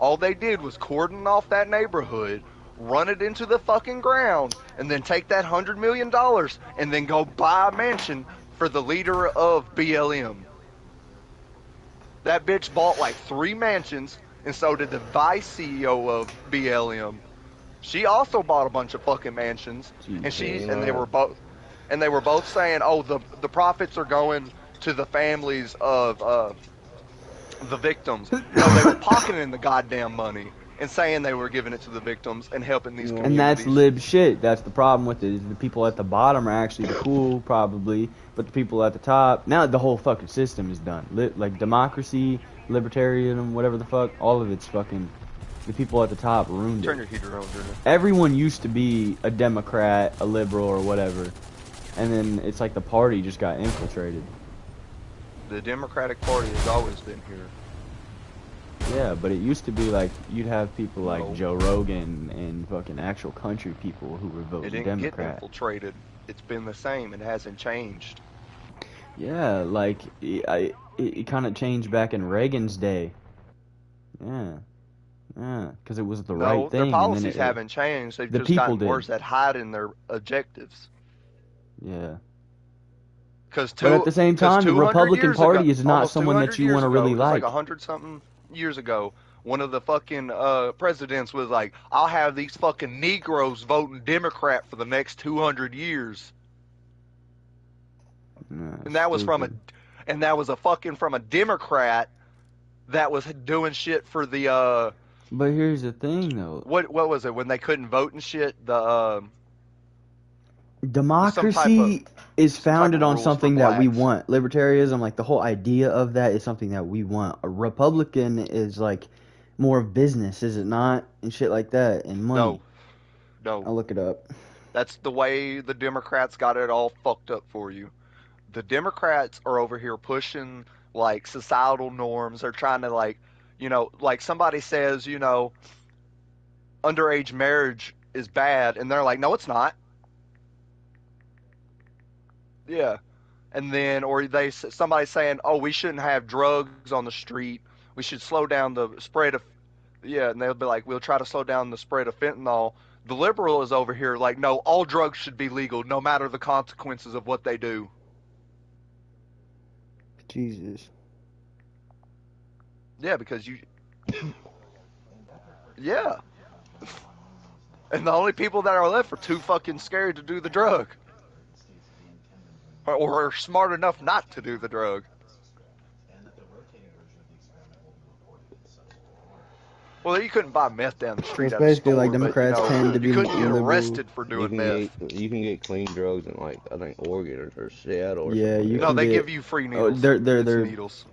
All they did was cordon off that neighborhood, run it into the fucking ground, and then take that $100 million and then go buy a mansion for the leader of BLM. That bitch bought like 3 mansions, and so did the vice CEO of BLM. She also bought a bunch of fucking mansions, and Jeez, they were both saying, "Oh, the profits are going to the families of the victims." No, they were pocketing the goddamn money and saying they were giving it to the victims and helping these And that's communities. lib shit. That's the problem with it. Is the people at the bottom are actually the cool, probably, but the people at the top, now the whole fucking system is done. Like democracy, libertarianism, whatever the fuck, all of it's fucking. The people at the top ruined Turn it. your heater on, Junior. Everyone used to be a Democrat, a liberal, or whatever, and then it's like the party just got infiltrated. The Democratic Party has always been here. Yeah, but it used to be like you'd have people like No. Joe Rogan and fucking actual country people who were It voting didn't get Democrat. infiltrated. It's been the same. It hasn't changed. Yeah, like it kind of changed back in Reagan's day. Yeah, because it was the right No, thing. their and then policies haven't changed. They've the just people gotten did. worse at hiding their objectives. Yeah, Because but at the same time, the Republican Party is not someone that you want to really like. Like 100-something years ago, one of the fucking presidents was like, "I'll have these fucking Negroes voting Democrat for the next 200 years," and that was from a from a Democrat that was doing shit for the But here's the thing, though. what was it when they couldn't vote and shit? Democracy is founded on rules for something that we blacks. want. Libertarianism, like the whole idea of that, is something that we want. A Republican is like more of business, is it not? And shit like that, and money. No. I'll look it up. That's the way the Democrats got it all fucked up for you. The Democrats are over here pushing like societal norms. They're trying to like somebody says, underage marriage is bad, and they're like, no, it's not. Yeah. And then, or somebody saying, oh, we shouldn't have drugs on the street. We should slow down the spread of, and they'll be like, we'll try to slow down the spread of fentanyl. The liberal is over here like, no, all drugs should be legal, no matter the consequences of what they do. Jesus. Yeah, because yeah. And the only people that are left are too fucking scared to do the drug. Or are smart enough not to do the drug. Well, you couldn't buy meth down the street It's at a basically store, like Democrats tend to be you couldn't get liberal. arrested for doing meth. You can get clean drugs in like I think Oregon or Seattle. Or Yeah, something you like No, can they get- give you free needles. they're It's needles.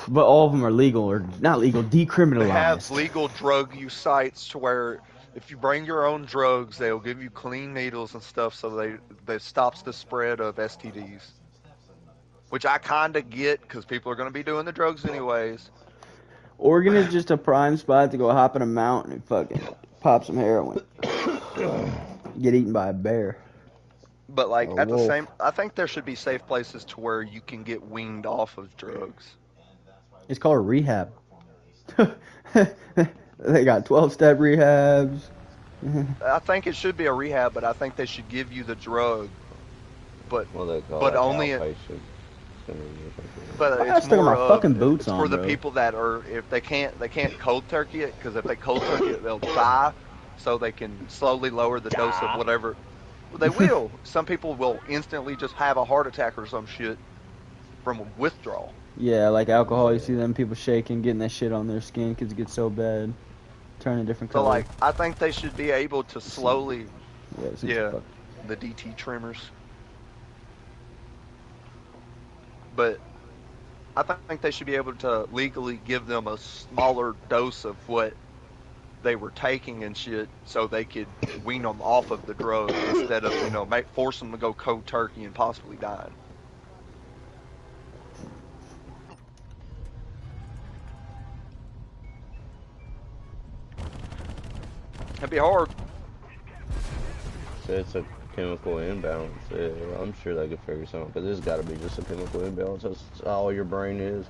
But all of them are legal, or not legal, decriminalized. They have legal drug use sites to where if you bring your own drugs, they'll give you clean needles and stuff, so they stops the spread of STDs. Which I kind of get, because people are going to be doing the drugs anyways. Oregon is just a prime spot to go hop in a mountain and fucking pop some heroin. Get eaten by a bear. But like Or a at the wolf. same, I think there should be safe places to where you can get weaned off of drugs. It's called a rehab. They got 12-step rehabs. I think it should be a rehab, but I think they should give you the drug. But Well, they call But it only- outpatient centers or something. but I it's still got more my of, fucking boots it's on, for the bro. people that are, if they can't cold turkey it, because if they cold turkey it, they'll die. So they can slowly lower the dose of whatever. Well, they will. Some people will instantly just have a heart attack or some shit from withdrawal. Yeah, like alcohol, you see them people shaking, getting that shit on their skin because it gets so bad. Turn a different So color. like, I think they should be able to slowly, it's yeah, fuck- the DT trimmers. But I think they should be able to legally give them a smaller dose of what they were taking and shit, so they could wean them off of the drug instead of force them to go cold turkey and possibly die. That'd be hard. So it's a chemical imbalance. Yeah, I'm sure they could figure something, because it's got to be just a chemical imbalance. That's all your brain is.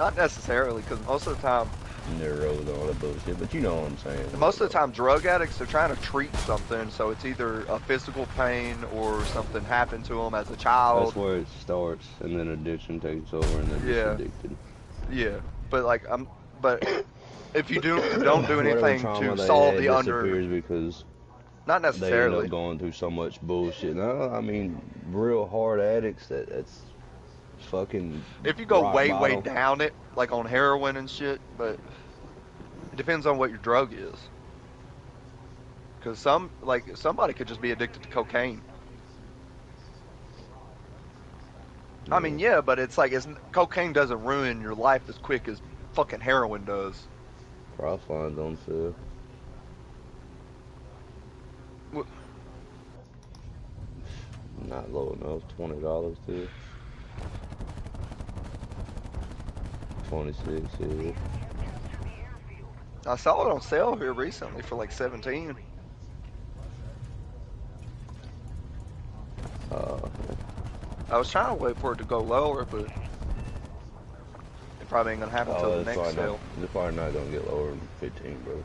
Not necessarily, because most of the time, Neuros and all that bullshit, but you know what I'm saying. most of the time, drug addicts are trying to treat something, so it's either a physical pain or something happened to them as a child. That's where it starts, and then addiction takes over, and they're Yeah. just addicted. Yeah, but like but if you don't do Whatever anything trauma to they solve had the under, disappears because not they end necessarily. up going through so much bullshit. No, I mean, real hard addicts that's fucking. If you go rock way bottom. down it, like on heroin and shit, but it depends on what your drug is. Because somebody could just be addicted to cocaine. I mean, yeah, but it's like cocaine doesn't ruin your life as quick as fucking heroin does. Crossline don't sell. What? Not low enough. $20 too. 26. Yeah. I saw it on sale here recently for like 17. I was trying to wait for it to go lower, but it probably ain't gonna happen until the next sale. It's probably not gonna get lower than 15, bro.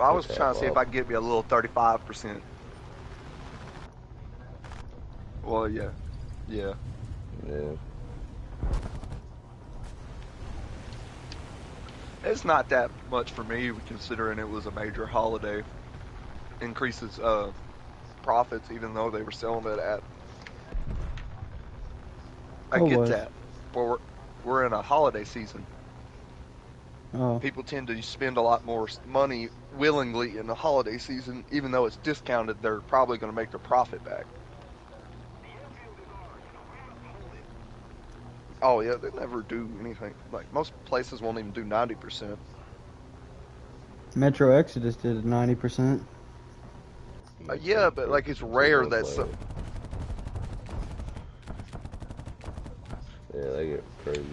I was trying to see if I could get me a little 35%. Well, yeah. Yeah. It's not that much for me, considering it was a major holiday. Increases profits, even though they were selling it at. I get that. But we're in a holiday season. Oh. People tend to spend a lot more money willingly in the holiday season, even though it's discounted. They're probably going to make their profit back. Oh yeah, they never do anything. Like most places won't even do 90%. Metro Exodus did 90%. Yeah, but like it's rare that some. Yeah, they get crazy.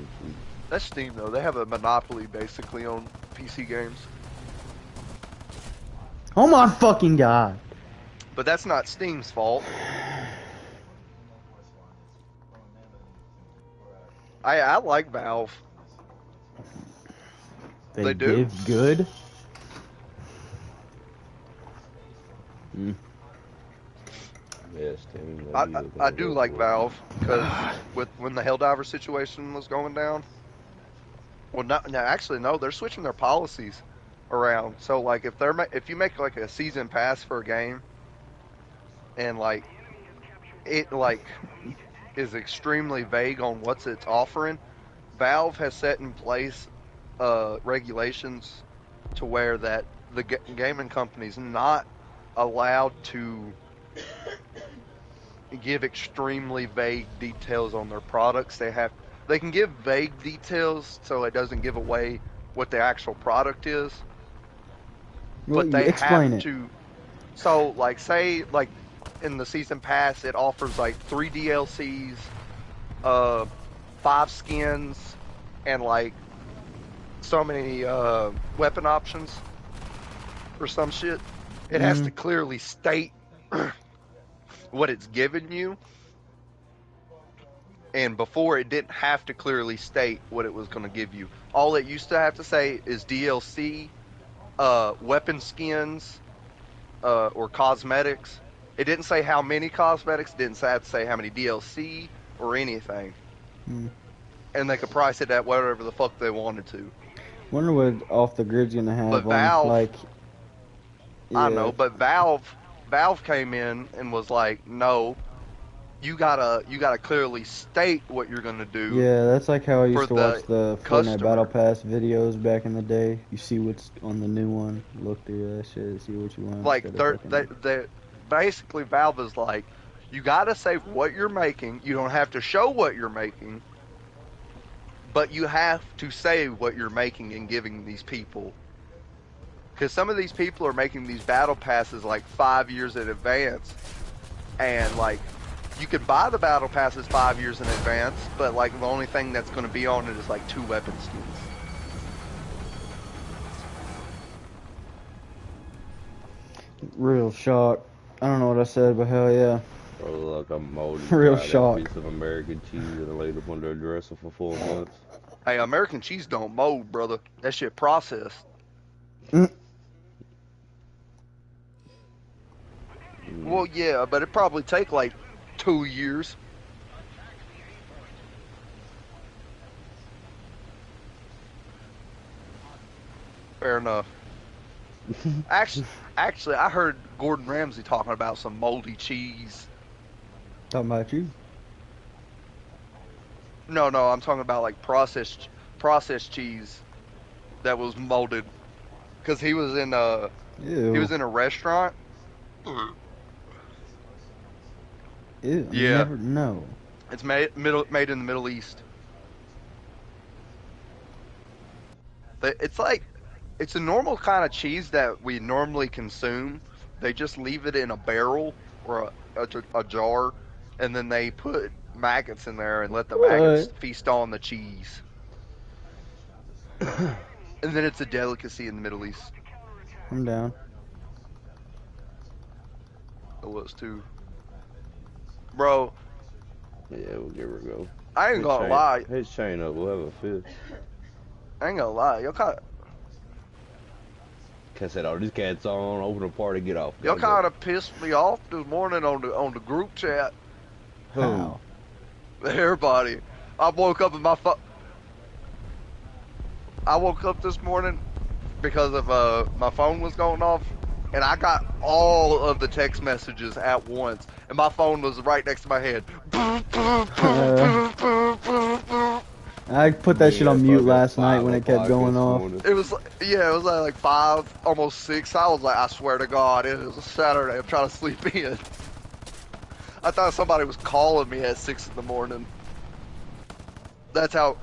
That's Steam though. They have a monopoly basically on PC games. Oh my fucking god. But that's not Steam's fault. I like Valve. They do. Give good. Mm. Yeah, Steam. I do like Valve because when the Helldiver situation was going down. Well, actually no, they're switching their policies around. So like if you make like a season pass for a game, and like it like is extremely vague on what it's offering, Valve has set in place regulations to where that the gaming company's not allowed to give extremely vague details on their products. They can give vague details so it doesn't give away what the actual product is. Well, But they explain have it. to. So like say like in the season pass it offers like 3 DLCs, 5 skins, and like so many weapon options or some shit. It has to clearly state what it's giving you. And before it didn't have to clearly state what it was going to give you. All it used to have to say is DLC, weapon skins, or cosmetics. It didn't say how many cosmetics, didn't have to say how many DLC or anything. And they could price it at whatever the fuck they wanted to. Wonder what Off the Grid's gonna have But on, Valve, like. I know, but Valve came in and was like, no, you gotta clearly state what you're gonna do. Yeah, that's like how I used for to watch the customer. Fortnite Battle Pass videos back in the day. You see what's on the new one, look through that shit, see what you want. Like instead of fucking- they basically Valve is like, you gotta say what you're making. You don't have to show what you're making, but you have to say what you're making and giving these people. Because some of these people are making these battle passes like 5 years in advance, and like you can buy the battle passes 5 years in advance, but like the only thing that's going to be on it is like 2 weapon skins. Real shock. I don't know what I said, but hell yeah. Bro, look, I'm molding. Real fried shock. Piece of American cheese and I laid up under a dresser for 4 months. Hey, American cheese don't mold, brother. That shit processed. Mm. Well, yeah, but it probably take like 2 years. Fair enough. Actually, I heard Gordon Ramsay talking about some moldy cheese. Talking about you. No, I'm talking about like processed cheese that was molded. Cause he was in Ew. a restaurant. Ew. Yeah. Never. No. It's made in the Middle East. It's a normal kind of cheese that we normally consume. They just leave it in a barrel or a jar, and then they put maggots in there and let the maggots feast on the cheese. And then it's a delicacy in the Middle East. I'm down. It was too. Bro, Yeah, we'll give her a go. I ain't gonna lie. His chain up, we'll have a fifth. I ain't gonna lie. Y'all kind Cat said, "Oh, this cat's on. Open the party, get off." of pissed me off this morning on the group chat. How? Everybody, I woke up in I woke up this morning because of my phone was going off, and I got all of the text messages at once, and my phone was right next to my head. I put that shit on mute last night when it kept going off. It was like 5, almost 6. I was like, I swear to God, it was a Saturday. I'm trying to sleep in. I thought somebody was calling me at 6 in the morning. That's how